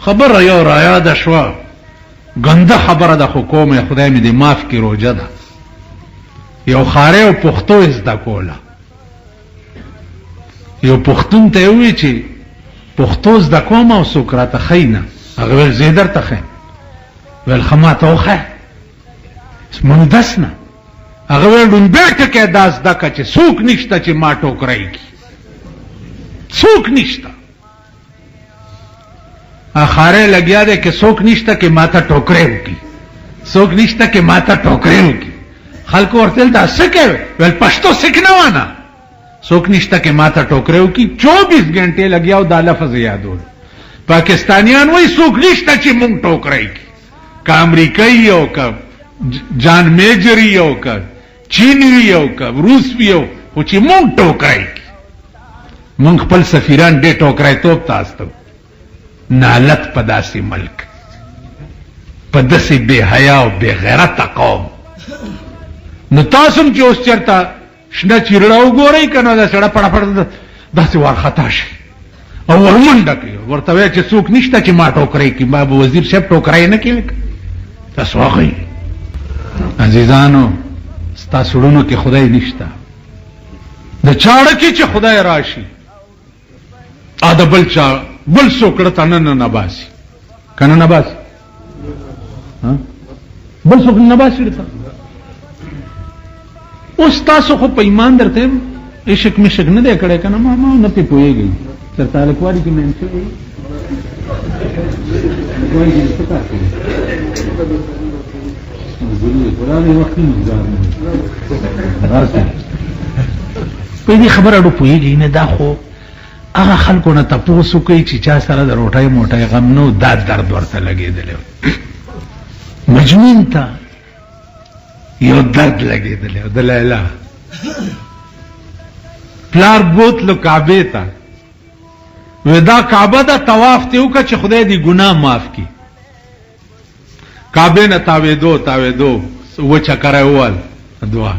خبره یو را یاده شوه، ګنده خبره ده خو کومه خدای مې دې معاف کړي، روژه ده. یو خارې او پښتو زده کوله. یو پښتون ته یې وویل چې پښتو زده کوم او څوک راته ښیي نه. هغه ویل زه یې درته ښیم. ویل ښه ماته وښیه مونږ نه. هغه ویل ډومبی ټکی دا زده که چې څوک نشته چې ما ټوکری کړي، څوک نشته. خارې لګیا دی که څوک نشته که ما ته ټوکری وکړي، څوک نشته که ما ته ټوکری وکړي. خلکو ورته ویل دا څه کوې؟ ویل پښتو سیک نه وانه، څوک نشته که ما ته ټوکری وکړي. 24 ګنټې لګیا او دا لفظ یادول. پاکستانیان وایي څوک نشته چې مونږ ټوکری کړي، که امریکایي او که جان میجری او که چینی او که روس وي او خو چې مونږ ټوکری کړي. مونږ خپل سفیران ډېر ټوکری توب ته استو. نالت په داسې ملک، په داسې بې حیا او بې غیرته قوم. نو تاسو هم چې اوس چېرته شنه چیرړه وګورئ که نه دا سړه پړه پړه داسې وارخطا شي او ورمنډه کوي، ورته وایي چې څوک نشته چې ما ټوکری کړي. ما به وزیر صاحب ټوکری نه کوي. تاسو واخئ عزیزانو، ستاسو زړونو کې خدای نشته. د چاړه کې چې خدای راشي د بل چا بل څوک ړه ته نه باسي، که نه باسي، بل څوک نه باسي ړه ته. اوس تاسو خو په ایمان درته یم عشق مشق نه دی کړی که نه، ما نه پې پوهېږئ. چېرته هلکوالي کې مین شوی په دې خبره اډو پوهېږئ نه. دا خو هغه خلکو نه تپوس وکړئ چې چا سره د روټۍ موټۍ غم نه و، دا درد ورته لګېدلی و. مجنون ته یو درد لګېدلی و. د لیلا پلار بوتلو کعبې ته، وی دا کعبه ده، طواف ته وکړه چې خدای دې ګناه معاف کړي. کعبې نه تاوېدو و چکری ووهل، دعا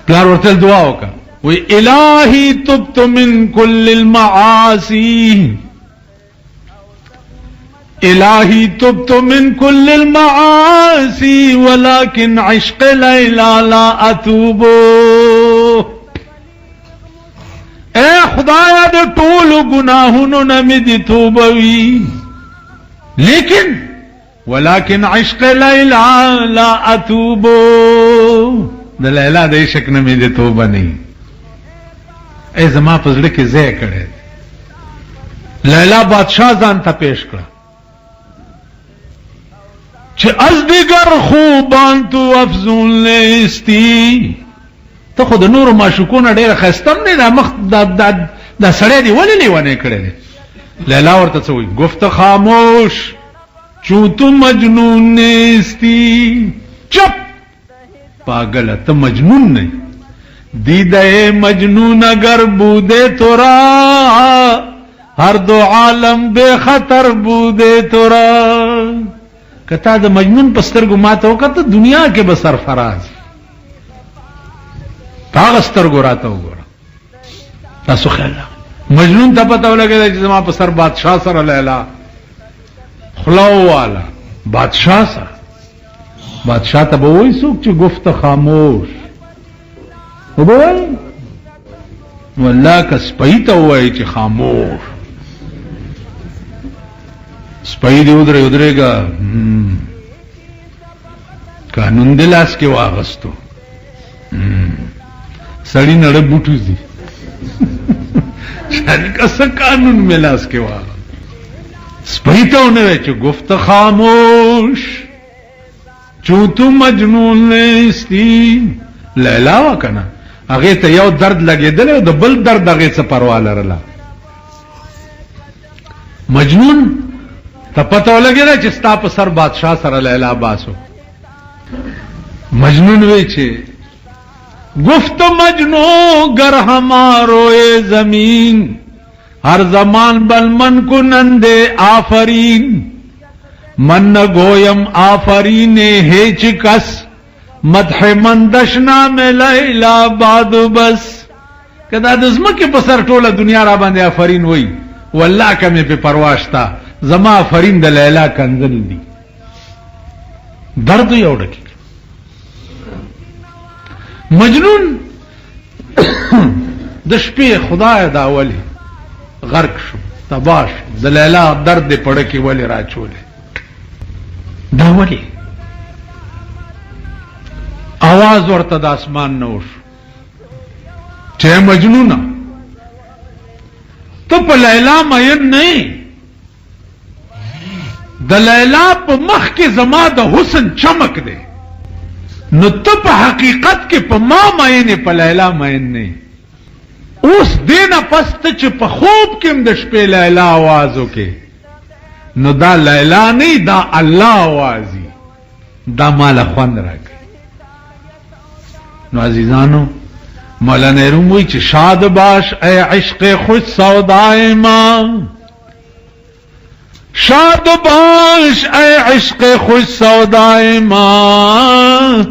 پلار ورته دعا وکړه، وی الہی تبت من کل المعاصی، الہی تبت من کل المعاصی ولكن عشق لیلا لا اتوب. اے خدایا د ټولو گناہونو نه مې دې توبه وي، لیکن ولكن عشق لیلا لا اتوب. د لیلا د عشق نه مې دې توبه نه. ای زما په زړه کې ځای کړی. لیلا بادشاہ ځان ته پیش کړه چې از دیگر خوبان تو افزون لیستی. ته خو د نورو معشوقونه ډېره ښایسته هم نه دا مخ دا سړی دې ولې لیونی کړی دی. لیلا ورته څه وایي؟ گفت خاموش چون تو مجنون نیستی. چپ پاگل ته مجنون نہیں. دیدہ مجنون اگر بودے تو را ہر دو عالم بے خطر بودے تو را. کتا دا مجنون پسترگو ماتا ہوکا تو دنیا کے بسر فراز پاغسترگو راتا ہو گورا. تاسو خیال مجنون تا پتا ہو لگے دا جزما پسر بادشاہ سر لیلا خلاو والا بادشاہ سر. بادشاہ تا بوئی سوک چی گفت خاموش وبوئی والله که سپئی ته ووایي چې خاموش. سپئی دې ودرېږه قانون دې لاس کې واغستو. سړی نړه بوټو دي شاید که څه قانون مې لاس کې واغست. سپئی ته ونه وایي چې گفت خاموش چون تو مجنون نیستی. لیلا وا کنه هغه ته یو درد لګېدل او د بل درد هغه څه پروا لرله. مجنون ته پته ولګېده چې ستا په سر بادشاہ سره لیلا باسو. مجنون وی چې گفت مجنو گر ہمارو زمین ہر زمان بل من کو نندے آفرین من گویم آفرین ہیچ کس مدح مندشنا میں لیلا باد بس. کدا د زمکه په سر ټوله دنیا را باندې آفرین وای والله کمه په پرواشتا زما فرین د لیلا کنزل دی درد یو ډکی مجنون د شپې خدای دا ولی غرق شو تباش د لیلا درد پړه کې ولی راچولې دا ولی आवाज ورته د اسمان نو شو چې مجنونه ته په لیلا مین نه د لیلا په مخ کې زما د حسن چمک دی نو ته په حقیقت کې په ما مین په لیلا مین نه اوس دینه پس ته چې په خوب کې د شپې لیلا आवाज وکې نو دا لیلا نه دا الله आवाज دا مال خوند راکړي نو عزیزانو مولانا روم وی چې شاد باش اے عشق خوش سودائے ماں شاد باش اے عشق خوش سودائے ماں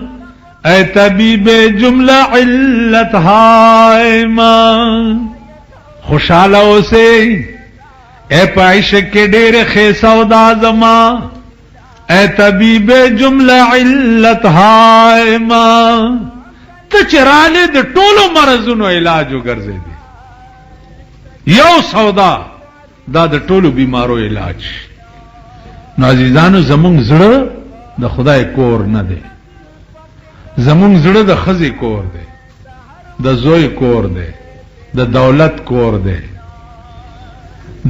اے طبیب جملہ علت ہائے ماں خوشحالوں سے اے عشق کے ڈیر خے سودا زماں اے طبیب جملہ علت ہائے ماں ته چراله د ټولو مرزونو علاج وګرځي دي یو سودا دا د ټولو بیمارو علاج نو عزیزانو زمونږ زړه د خدای کور نه دی زمونږ زړه د خزي کور دی د زوی کور دی د دولت کور دی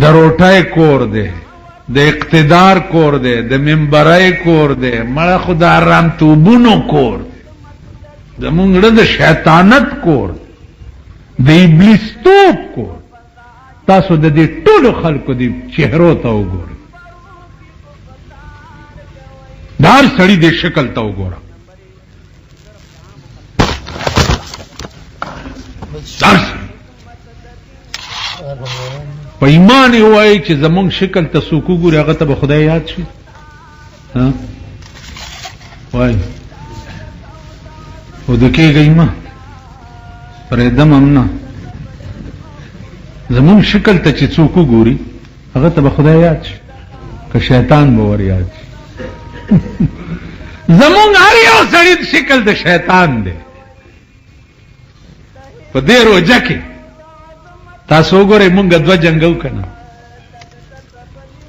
د روټای کور دی د اقتدار کور دی د منبرای کور دی مړه خدای آرام توبونو کور زمونږ د شیطانت کور د ابلیس توپ کور تاسو د دې ټولو خلکو د چهرو ته وګورئ دار سړی د شکل ته وګوره دار په ایمان یې وایي چې زمونږ شکل ته څوک وګوري هغه ته به خدای یاد شي وایي او دکې گئی ما پرېدم امنا زمون شکل ته چې څوک ګوري هغه ته به خدای یاد شي که شیطان به ور یاد شي زمون هر یو سړی شکل د شیطان دی په دې روزه کې تاسو وګورئ مونږ دوه جنگو کنه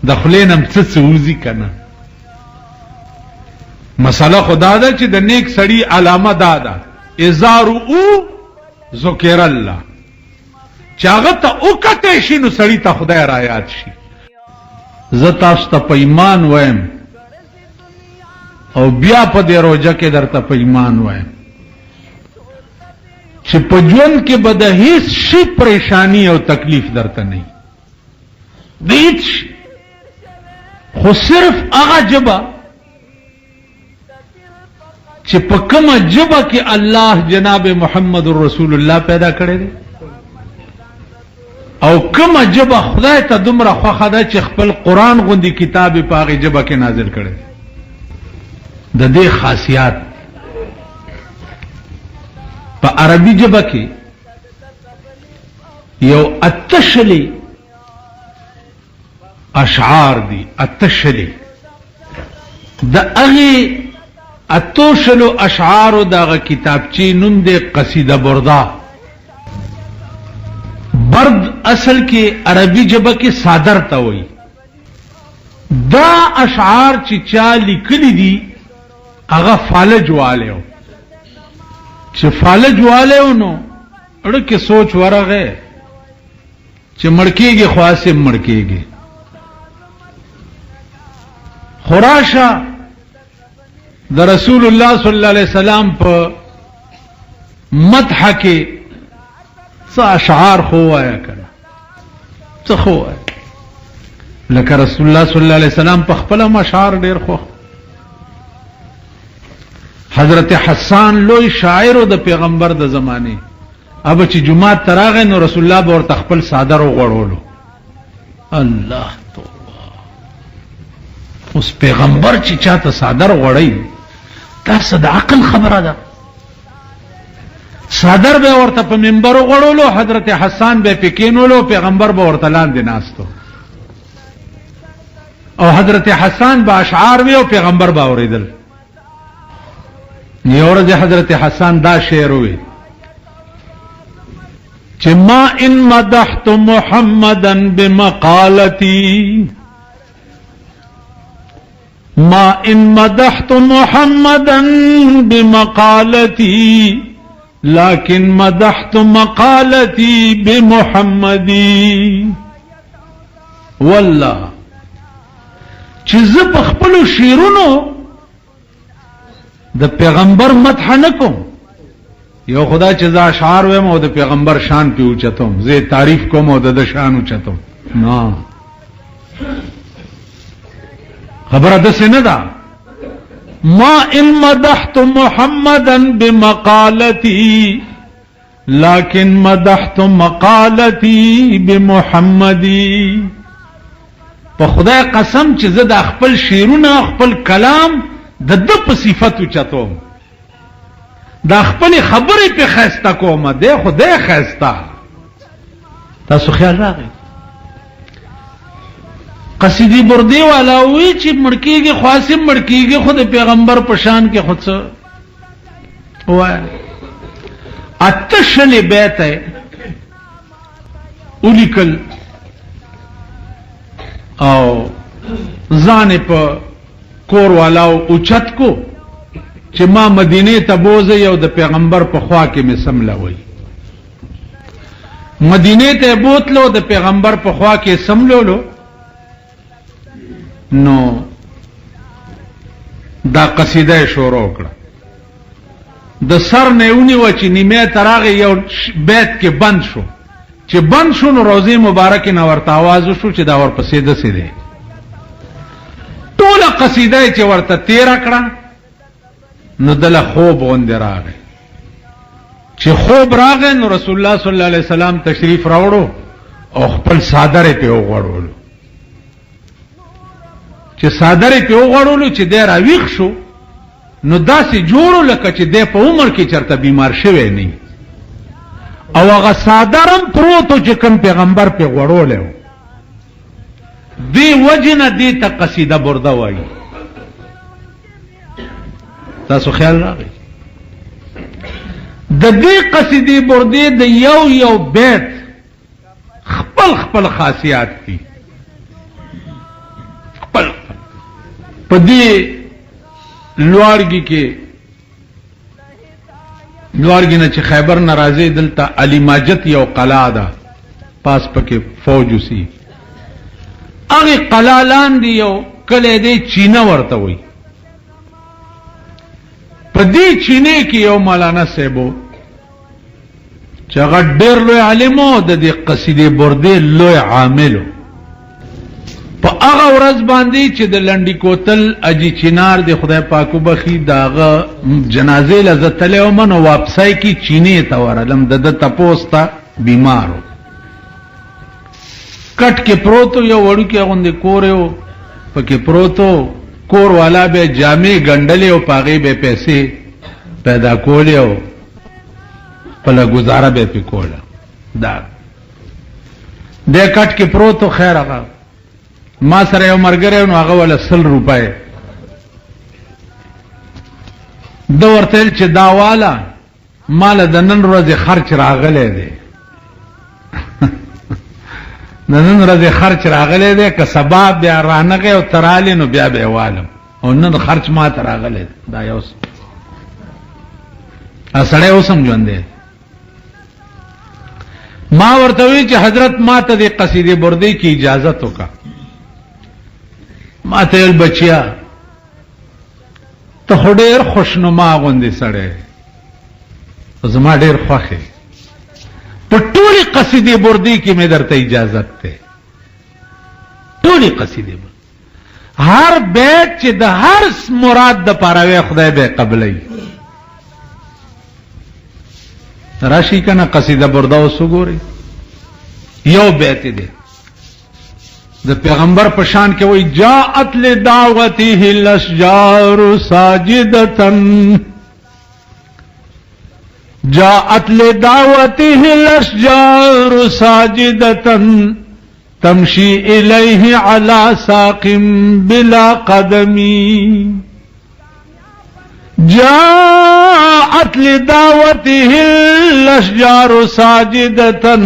د خلینم څه وځي کنه مساله خدا ده چې د نیک سړی علامه دادا ازارو او ذکر الله چاغه ته او کته شي نو سړی ته خدای را یاد شي ز تاسو ته په ایمان وایم او بیا په دې روزه کې درته په ایمان وایم چې په ژوند کې به د هیڅ شي پریشانی او تکلیف درته نه هیڅ خو صرف هغه جبا چې په کومه جبه کې الله جناب محمد رسول الله پیدا کړی دی او کومه جبه خدای ته دومره خوښه ده چې خپل قرآن غوندي کتاب په هغې جبه کې نازل کړی دی د دې خاصیات په عربي جبه کې یو اتشلی اشعار دي اتشلی د هغې اتوشلو اشعارو داغه کتابچی نوم دی قصیده بردا برد اصل کې عربي جبه کې صادر ته وایي دا اشعار چې چا لیکلي دي هغه فالج والے چې فالج والے نو اړه کې سوچ ورغه چې مړکیږي خاصه مړکیږي خراشا د رسول الله صلی الله علیه وسلم په مدح کې څه اشعار خو وایا کړه څه خو لکه رسول الله صلی الله علیه وسلم په خپل اشعار ډیر خو حضرت حسان لوی شاعر او د پیغمبر د زمانه اب چې جمعه تراغه نو رسول الله به ورته خپل صادر وغړولو الله توبه اوس پیغمبر چې چاته صادر وړي دا صد عقل خبره ده صدر به ورته په منبر غړولو، حضرت حسان به پکینولو، پیغمبر به ورته لاندې ناستو او حضرت حسان به اشعار وی او پیغمبر به اوریدل. یو ورځ حضرت حسان دا شعر وی چې ما ان مدحت محمدا بمقالتي، ما ان مدحت محمدا بمقالتي لكن مدحت مقالتي بمحمدي. والله چې زه په خپل شعرونو د پیغمبر مدح نکوم، یو خدا چې زه اشعار ویم او د پیغمبر شان په اوچتم، زه تعریف کوم او د شان اوچتم، نه خبره داسې نه ده. ما ان مدحت محمدا بمقالتي لكن مدحت مقالتي بمحمدي. په خدای قسم چې زه د خپل شعرونه خپل کلام د د په صفت اوچتوم، دا خپل خبرې په خسته کوم، د خدای خسته. تاسو خیال راغی قصیدی بردی والا وی چې مړکیږي خاصم مړکیږي خود پیغمبر په شان کې خود څه وای. اتشل بیت اولیکل او ځان په کور والا اوچت کو چې ما مدینه ته بوزي او د پیغمبر په خوا کې می سملا وای. مدینه ته بوتلو د پیغمبر په خوا کې سملولو، نو دا قصیده شروع کړه. د سر نه ونیو چې نیمه تراغه یو بیت کې بند شو، چې بند شو نو روزه مبارک نه ورته आवाज شو چې دا ورپسې د سي ده. ټول قصیده چې ورته تیر کړه نو دله خوب غوندې راغی. چې خوب راغی نو رسول الله صلی الله علیه وسلم تشریف راوړو او خپل صادره په وغړولو. چې صادره په وغړولو چې ډیر اویخ شو نو داسې جوړو لکه چې د په عمر کې چرته بیمار شوی نه او هغه صادرم پروتو چې کوم پیغمبر په وغړولو. دی وجنه دی ته قصیده برده وایي. تاسو خیال راغی د دې قصیدې برده د یو یو بیت خپل خپل خاصیات دي. خپل په دې لوړګي کې لوړګي نه چې خیبر ناراضي دلته علی ماجد یو قلعه ده، پاس پکې فوج وسی. هغه قلعه لاندې یو کله دې چینه ورته وي. په دې چینه کې یو مولانا صاحب چې هغه ډېر لوی عالم او د دې قصیدې برده لوی عامل. په هغه ورځ باندې چې د لنډی کوتل اجي چینار د خدای پاکو بخي داغه جنازې لزتله او منو واپسای کی چینه ته ورلم د تپوستا بیمارو کټ کې پروتو یو وړو کې غوندې کورو پکې پروتو کور والا به جامې ګندلې او پاغي به پیسې پیدا کولې او پله گزاره به پکوله. دا د کټ کې پروتو خیر هغه ما سره یو مرګره نو هغه ول 100 روپے د ورته چې دا والا مال د نن ورځې خرچ راغله دی نن ورځې خرچ راغله دی که سبب بیا رانغه او تراله نو بیا به والم او نن خرچ ما ته راغله دا یو اسړې اوسم ژوند دی. ما ورته وی چې حضرت ما ته د قصیده برده کی اجازه وکړه. ما ته بچیا ته ډېر خوشنما غوندې سړی زما ډېر خوښه په ټولي قصیدې برده کې مې درته اجازه ده. ټولي قصیدې هر بیت چې د هر مراد د پاره خدای به قبلای. راشي کنه قصیده برده وسګوري یو بیت دی د پیغمبر په شان کې وای جاءت لدعوته الاشجار ساجدتن جاءت لدعوته الاشجار ساجدة تمشي إليه على ساق بلا قدم جاءت لدعوته الاشجار ساجدة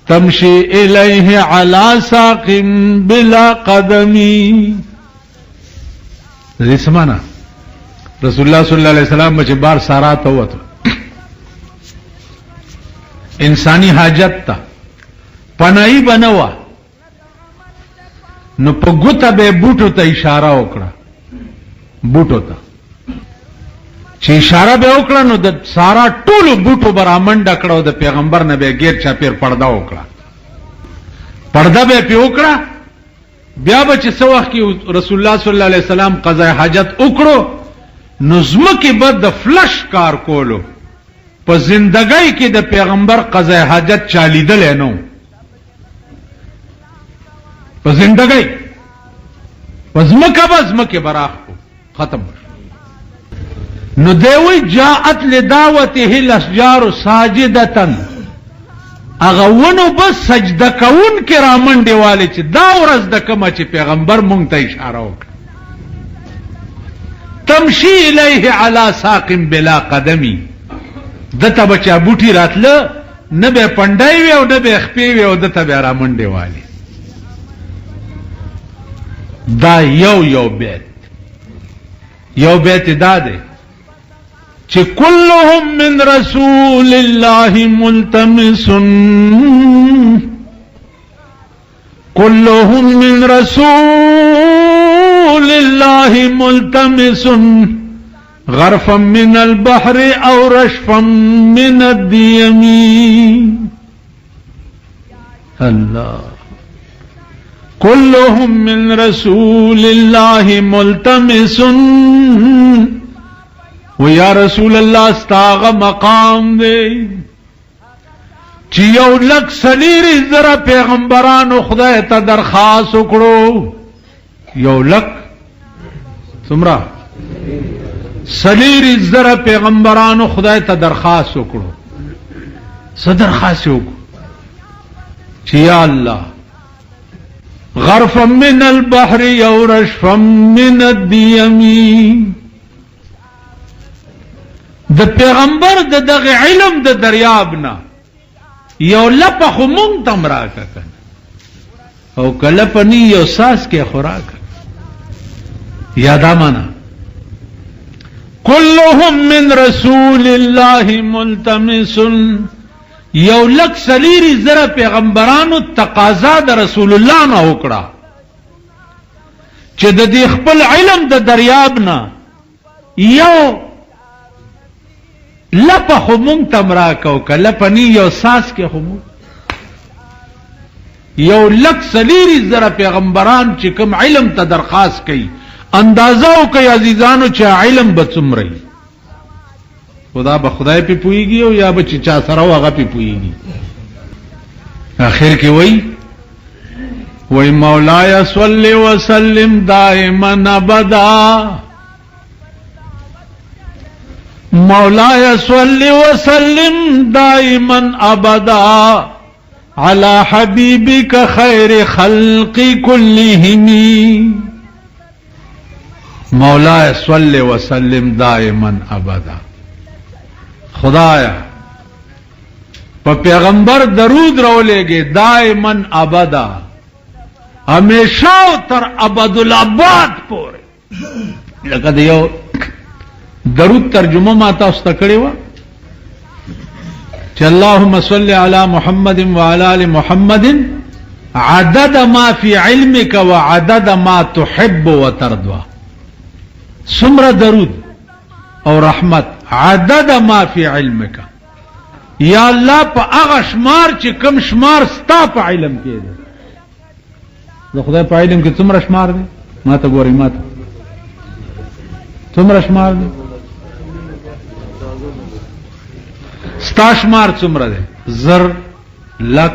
تمشي إليه على ساق بلا قدم. دې سمانا رسول الله صلی الله علیه وسلم چې بار سارا ته وته انسانی حاجت تا پناهی بنوا نو په ګوته به بوټو ته اشاره وکړه بوټو ته چې اشاره به وکړه نو د سارا ټولو بوټو برامنډه کړو د پیغمبر نه به غیر چا پیر پرده وکړه پرده به پی وکړه بیا به چې څو وخت کې رسول الله صلی الله علیه وسلم قضا حاجت وکړو نو زمکه به د فلش کار کولو په زندګۍ کې د پیغمبر قضا حاجت چالیدل نه په زندګۍ زمکه براخ ختم نو دیوی جاءت لدعوته الاشجار ساجدتن اغونو بس سجده کون کې رامنډې والے چې دا ورځ د کومه چې پیغمبر مونږ ته اشاره وکړه تمشي الیه علی ساق بلا قدمی دته بچا بوټي راتله نه به پندای وي او نه به خپې وي او دته به رامنډې والے دا یو بیت دا دی چې كلهم من رسول الله ملتمس كلهم من رسول الله ملتمس غرفا من البحر او رشفا من الديم الله كلهم من رسول الله ملتمس ويا رسول الله استاغ مقام دے چی یو لک سلیری زر پیغمبرانو خدای تا درخواست وکړو یو لک سمرا سلیری زر پیغمبرانو خدای تا درخواست وکړو صدرخواست وکړو چی یا الله غرفا من البحر او رشفا من الدیم د پیغمبر د دغه علم د دریابنا یو لپه خو مونږ تم راکه او کله پنی یو ساس کې خوراک یادا مانا كلهم من رسول الله ملتمس یو لک سلیری زره پیغمبرانو تقاضا د رسول الله نه وکړه چې د دې خپل علم د دریاب نه یو لپه خو مونږ تم راکو که لپه نی یو ساس کې خو مونږ یو لک سلیری زره پیغمبران چې کوم علم ته درخواست کوي اندازه وکړئ عزیزانو چې علم به څومره وي خدا به خدای پی پوئیگی او یا به چې چا سره هغه پی پوئیگی آخر کې وای مولاي صلی وسلم دائما ابدا مولاي صلی وسلم دائما ابدا على حبيبك خير خلق كلهم مولاي صلی وسلم دائما ابدا خدایا په پیغمبر درود راولېږي دائما ابدا همیشه تر ابد الاباد پورې لکه یو درود ترجمه ما تاسو ته کړې و چې اللهم صل علی محمد وعلى ال محمد عدد ما في علمك وعدد ما تحب وترضى سمره درود او رحمت عدد ما فی علمک یا الله په هغه شمار چې کم شمار ستا په علم کې دی د خدای په علم کې څومره شمار دی ما ته ګوري ما ته څومره شمار دی ستا شمار څومره دی زر لک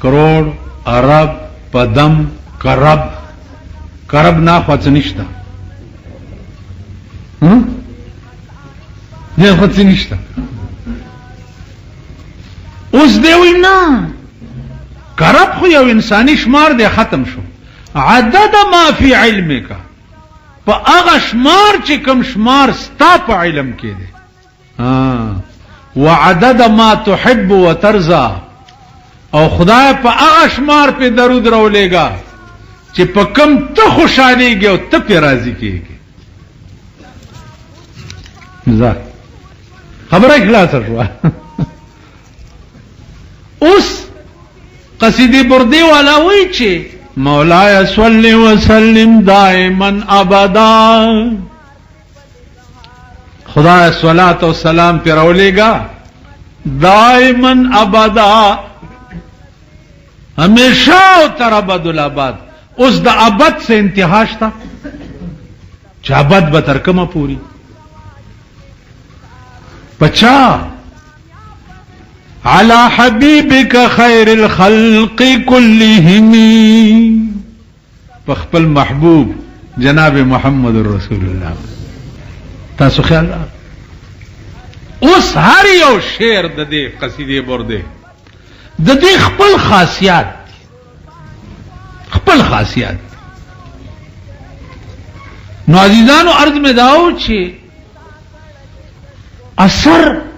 کروڑ ارب پدم کرب نه خو څه نشته نه خو څه نشته اوس دی وی نه کرب خو یو انسانی شمار دی ختم شو عدد ما فی علمک په هغه شمار چې کوم شمار ستا په علم کې دی وعدد ما تحب وترضى او خدای په هغه شمار په درود راولېګا چې په کم ته خوشالېږي او ته په راضي کېږي ځه خبره خلاصه شوه اوس قصیدی بردی والا وی چې مولاي صلی وسلم دائما ابدا خدا صلوات و سلام پر اولیگا دائما ابدا ہمیشہ تر ابد الاباد اس دا ابد سے انتہا شتا چا ابد بتر کما پوری بچا على حبيبك خير الخلق كلهم فخپل محبوب جناب محمد رسول الله تاسو خیال اوس هر یو شعر د دې قصیدې برده د دې خپل خاصیت نو عزیزانو عرض میں داو چې اثر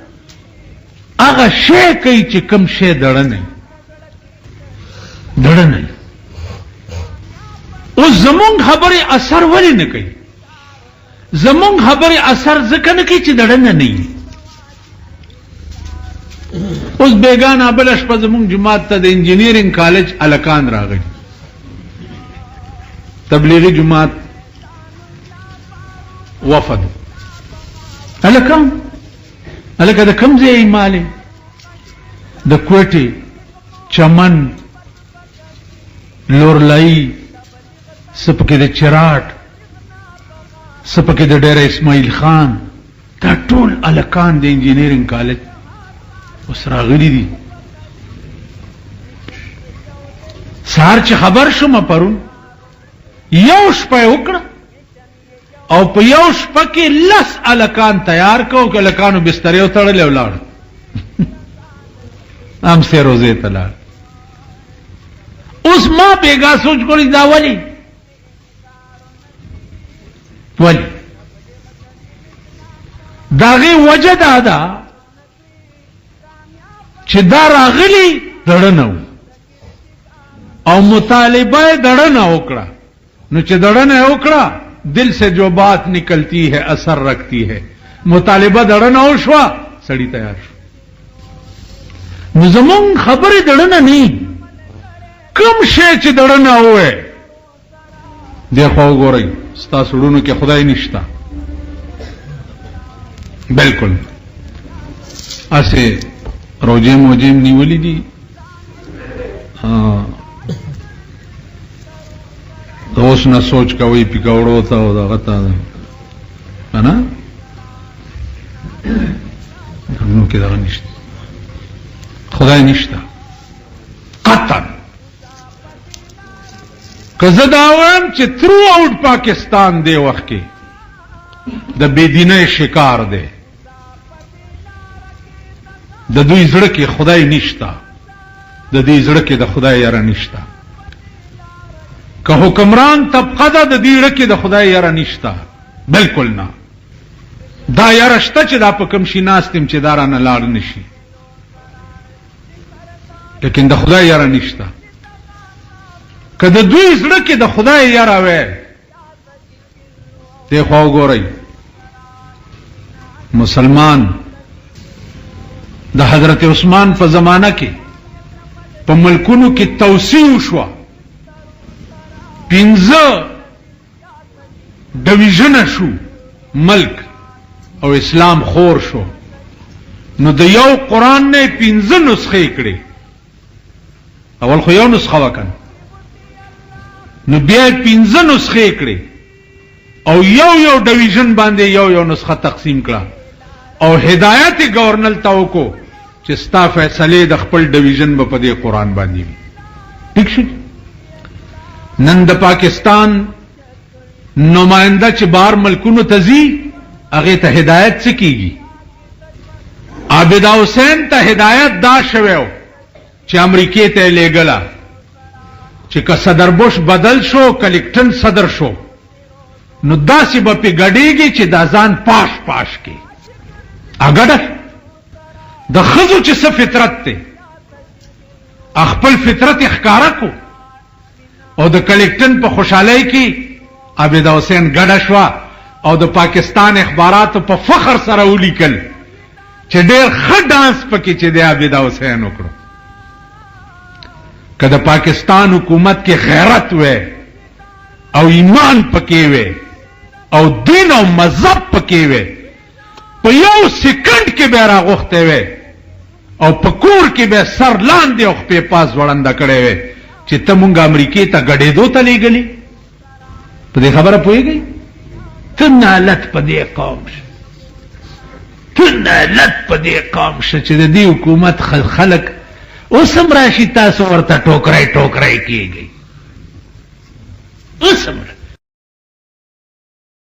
هغه شی کوي چې کوم شی دړه نه اوس زمونږ خبره اثر ولې نه کوي زمونږ خبره اثر ځکه نه کوي چې دړه نه اوس بیگانه بلش په زمونږ جماعت ته د انجینیرینګ کالج الکان راغی تبلیغی جماعت وفد الکان الکه د کوم ځای مالې د کوټې چمن لورلای سپکې د چراټ سپکې د ډېر اسماعیل خان دا ټول الکان د انجینیرینګ کالج اوس راغلي دي سهار چې خبر شوم پرون یو شپه وکړه او په یو شپه کې لس الکان تیار کو که الکانو بسترې وتړلې ولاړ هم سه روزه تلار اوس ما بیگا سوچ کولی دا ولی داغه وجه دا چې دا راغلی دړنو او مطالبه دړنه وکړه نو چې دړنه وکړه دل سے جو بات نکلتی ہے اثر رکھتی ہے مطالبہ دڑنا ہو شوا سڑی تیار شو زمون خبر دڑنا نہیں کم شے چ دڑنا ہوئے دیکھو گو رہی ستا سڑونو کہ خدای نشتا بالکل ایسے روجیم وجیم نیولی دی اوس نه سوچ کوي پکوړو ته او دغه ته انا نو کې دا نشته خدای نشته قطعا کزه دا وایم چې تھرو آؤٹ پاکستان دی وخت کې د بيدینه شکار دی د دوی زړه کې خدای نشته د دې زړه کې د خدای یاره نشته که حکمران طبقه ده د دې رکه د خدای یاره نشتا بالکل نه دا یاره شته چې دا په کوم شي ناستم چې دارا نه لاړ نشي لیکن د خدای یاره نشتا که د دوی زړه کې د خدای یاره وې ته خو ګورئ مسلمان د حضرت عثمان په زمانہ کې په ملکونو کې توسیع شو پینزه ډویژن شو ملک او اسلام خور شو نو د یو قران نه پینزه نسخه کړي اول خو یو نسخه وکړ نو بیا پینزه نسخه کړي او یو ډویژن باندې یو نسخه تقسیم کړه او هدایت گورنر تاو کو چې ستا فیصله د خپل ډویژن په دې قران باندې وي ٹھیک شو نن د پاکستان نمائنده چې بار ملکونو تزي هغه ته هدایت څه کیږي عابد حسین ته هدایت دا شویو چې امریکای ته لېږله چې که صدر بوش بدل شو کلکټن صدر شو نو داسې به پې ګډېږي چې دا ځان پاش پاش کې اګډه د ښځو چې څه فطرت دی خپل فطرت ښکاره کو او د کلکټن په خوشحالۍ کې عابد حسین ګډه شوه او د پاکستان اخباراتو په فخر سره ولیکل چې ډېر ښه ډانس پکې چې دی عابد حسین وکړو که د پاکستان حکومت کې غیرت وې او ایمان پکې وې او دین او مذهب پکې وې په یو سکند کې به راغوښتې وې او په کور کې به سر لاندې او خپې پاس وړنده کړې وې چې ته مونږ امریکې ته ګډېدو ته لېږلې په دې خبره پوهېږئ ته نالت په دې قوم شه ته نالت په دې قوم شه چې د دې حکومت خلک اوس هم راشي تاسو ورته ټوکرای ټوکرای کېږئ اوس هم